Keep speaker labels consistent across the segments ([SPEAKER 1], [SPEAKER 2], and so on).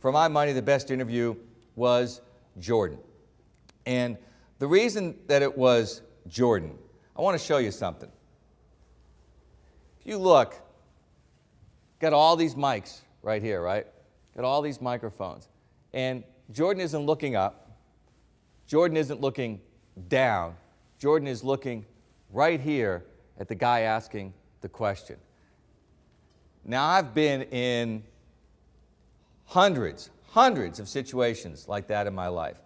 [SPEAKER 1] for my money, the best interview was Jordan. And the reason that it was Jordan, I want to show you something. If you look, got all these mics right here, right? Got all these microphones. And Jordan isn't looking up. Jordan isn't looking down. Jordan is looking right here at the guy asking the question. Now, I've been in hundreds of situations like that in my life.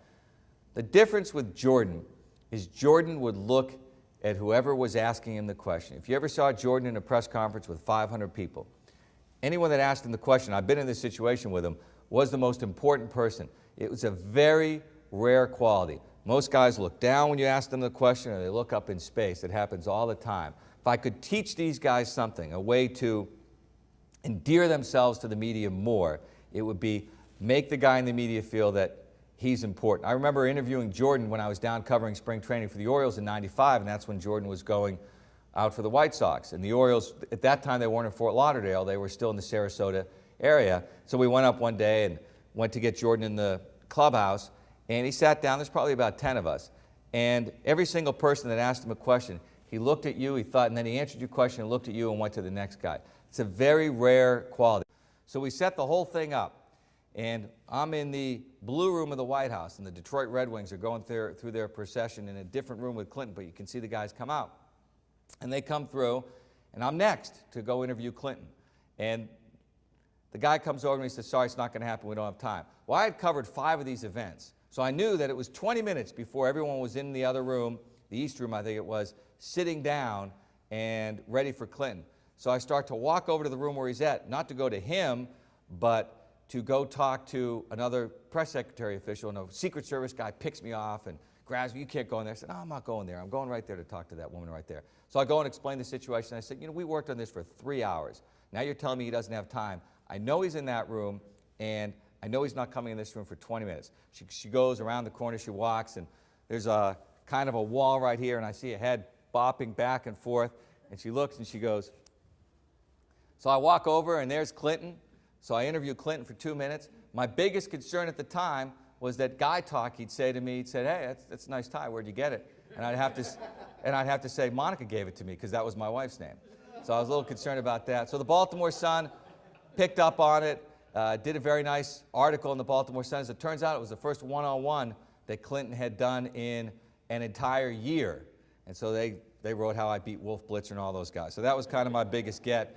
[SPEAKER 1] The difference with Jordan is Jordan would look at whoever was asking him the question. If you ever saw Jordan in a press conference with 500 people, anyone that asked him the question, I've been in this situation with him, was the most important person. It was a very rare quality. Most guys look down when you ask them the question, or they look up in space. It happens all the time. If I could teach these guys something, a way to endear themselves to the media more, it would be make the guy in the media feel that he's important. I remember interviewing Jordan when I was down covering spring training for the Orioles in '95, and that's when Jordan was going out for the White Sox. And the Orioles, at that time, they weren't in Fort Lauderdale. They were still in the Sarasota area. So we went up one day and went to get Jordan in the clubhouse, and he sat down. There's probably about 10 of us. And every single person that asked him a question, he looked at you, he thought, and then he answered your question and looked at you and went to the next guy. It's a very rare quality. So we set the whole thing up, and I'm in the blue room of the White House, and the Detroit Red Wings are going through their procession in a different room with Clinton, but you can see the guys come out. And they come through, and I'm next to go interview Clinton. And the guy comes over and he says, sorry, it's not going to happen, we don't have time. Well, I had covered 5 of these events, so I knew that it was 20 minutes before everyone was in the other room, the East Room I think it was, sitting down and ready for Clinton. So I start to walk over to the room where he's at, not to go to him, but to go talk to another press secretary official, and a Secret Service guy picks me off and grabs me, you can't go in there. I said, no, I'm not going there. I'm going right there to talk to that woman right there. So I go and explain the situation. I said, you know, we worked on this for 3 hours. Now you're telling me he doesn't have time. I know he's in that room, and I know he's not coming in this room for 20 minutes. She goes around the corner, she walks, and there's a kind of a wall right here, and I see a head bopping back and forth, and she looks and she goes. So I walk over, and there's Clinton. So I interview Clinton for 2 minutes. My biggest concern at the time was that guy talk. He'd say to me, he'd say, hey, that's a nice tie, where'd you get it? And I'd have to say, Monica gave it to me, because that was my wife's name. So I was a little concerned about that. So the Baltimore Sun picked up on it, did a very nice article in the Baltimore Sun. As it turns out, it was the first one-on-one that Clinton had done in an entire year. And so they wrote how I beat Wolf Blitzer and all those guys. So that was kind of my biggest get.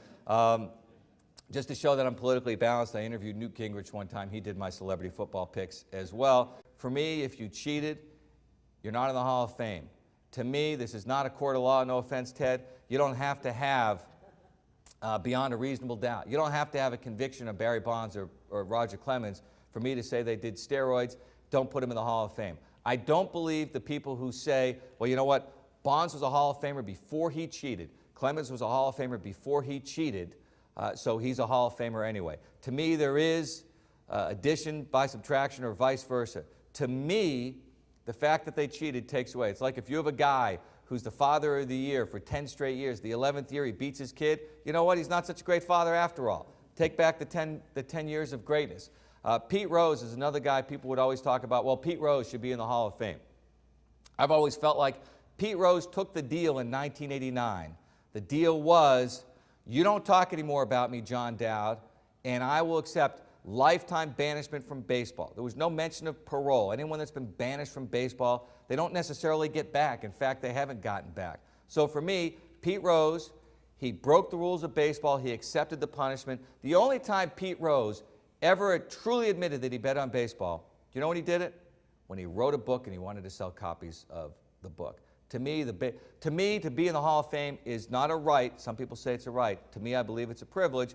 [SPEAKER 1] Just to show that I'm politically balanced, I interviewed Newt Gingrich one time. He did my celebrity football picks as well. For me, if you cheated, you're not in the Hall of Fame. To me, this is not a court of law, no offense, Ted. You don't have to have beyond a reasonable doubt. You don't have to have a conviction of Barry Bonds or Roger Clemens for me to say they did steroids. Don't put them in the Hall of Fame. I don't believe the people who say, well, you know what, Bonds was a Hall of Famer before he cheated. Clemens was a Hall of Famer before he cheated. So he's a Hall of Famer anyway. To me, there is addition by subtraction or vice versa. To me, the fact that they cheated takes away. It's like if you have a guy who's the father of the year for 10 straight years, the 11th year he beats his kid, you know what? He's not such a great father after all. Take back the 10 years of greatness. Pete Rose is another guy people would always talk about, well, Pete Rose should be in the Hall of Fame. I've always felt like Pete Rose took the deal in 1989. The deal was, you don't talk anymore about me, John Dowd, and I will accept lifetime banishment from baseball. There was no mention of parole. Anyone that's been banished from baseball, they don't necessarily get back. In fact, they haven't gotten back. So for me, Pete Rose, he broke the rules of baseball. He accepted the punishment. The only time Pete Rose ever truly admitted that he bet on baseball, do you know when he did it? When he wrote a book and he wanted to sell copies of the book. To me, to be in the Hall of Fame is not a right. Some people say it's a right. To me, I believe it's a privilege,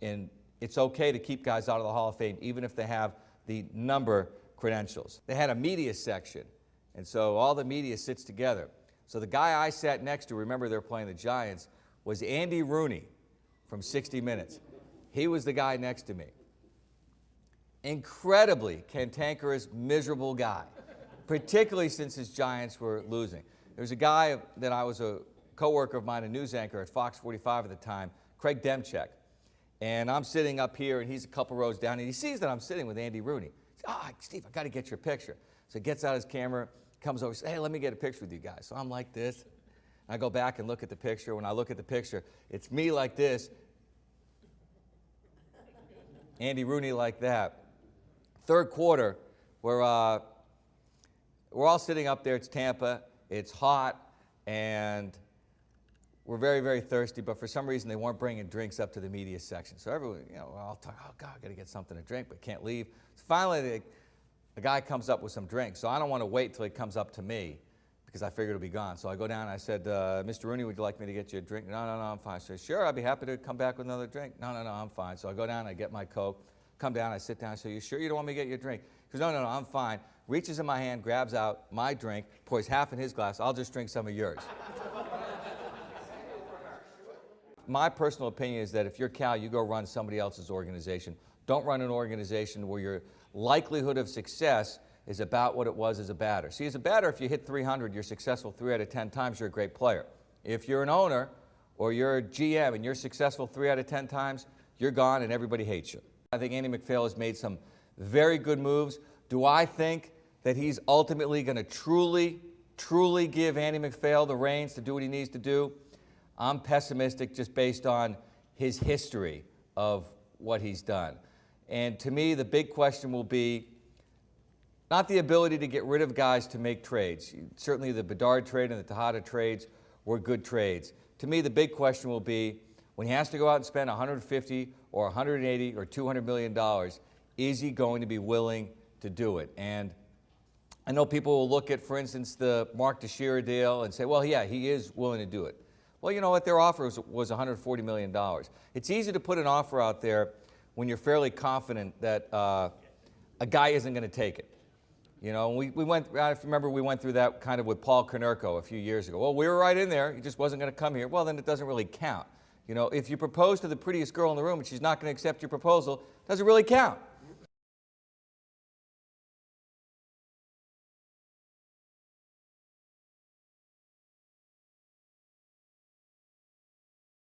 [SPEAKER 1] and it's okay to keep guys out of the Hall of Fame, even if they have the number credentials. They had a media section, and so all the media sits together. So the guy I sat next to, remember they were playing the Giants, was Andy Rooney from 60 Minutes. He was the guy next to me. Incredibly cantankerous, miserable guy, particularly since his Giants were losing. There was a guy that I was a co-worker of mine, a news anchor at Fox 45 at the time, Craig Demchek. And I'm sitting up here, and he's a couple rows down, and he sees that I'm sitting with Andy Rooney. He says, Steve, I got to get your picture. So he gets out his camera, comes over, says, hey, let me get a picture with you guys. So I'm like this. I go back and look at the picture. When I look at the picture, it's me like this, Andy Rooney like that. Third quarter, we're all sitting up there. It's Tampa. It's hot, and we're very, very thirsty, but for some reason they weren't bringing drinks up to the media section. So everyone, we're all talking, oh God, I got to get something to drink, but can't leave. So finally, the guy comes up with some drinks. So I don't want to wait till he comes up to me because I figured it'll be gone. So I go down and I said, Mr. Rooney, would you like me to get you a drink? No, I'm fine. So sure, I'd be happy to come back with another drink. No, I'm fine. So I go down, I get my Coke, come down, I sit down, I say, you sure you don't want me to get you a drink? He goes, no, I'm fine. Reaches in my hand, grabs out my drink, pours half in his glass. I'll just drink some of yours. My personal opinion is that if you're Cal, you go run somebody else's organization. Don't run an organization where your likelihood of success is about what it was as a batter. See, as a batter, if you hit 300, you're successful 3 out of 10 times, you're a great player. If you're an owner or you're a GM and you're successful 3 out of 10 times, you're gone and everybody hates you. I think Andy MacPhail has made some very good moves. Do I think that he's ultimately going to truly give Andy MacPhail the reins to do what he needs to do? I'm pessimistic just based on his history of what he's done. And to me, the big question will be not the ability to get rid of guys to make trades. Certainly the Bedard trade and the Tejada trades were good trades. To me, the big question will be when he has to go out and spend $150 or $180 or $200 million, is he going to be willing to do it? And I know people will look at, for instance, the Mark Teixeira deal and say, well, yeah, he is willing to do it. Well, you know what? Their offer was $140 million. It's easy to put an offer out there when you're fairly confident that a guy isn't going to take it. You know, we went, if you remember, we went through that kind of with Paul Konerko a few years ago. Well, we were right in there. He just wasn't going to come here. Well, then it doesn't really count. You know, if you propose to the prettiest girl in the room and she's not going to accept your proposal, it doesn't really count.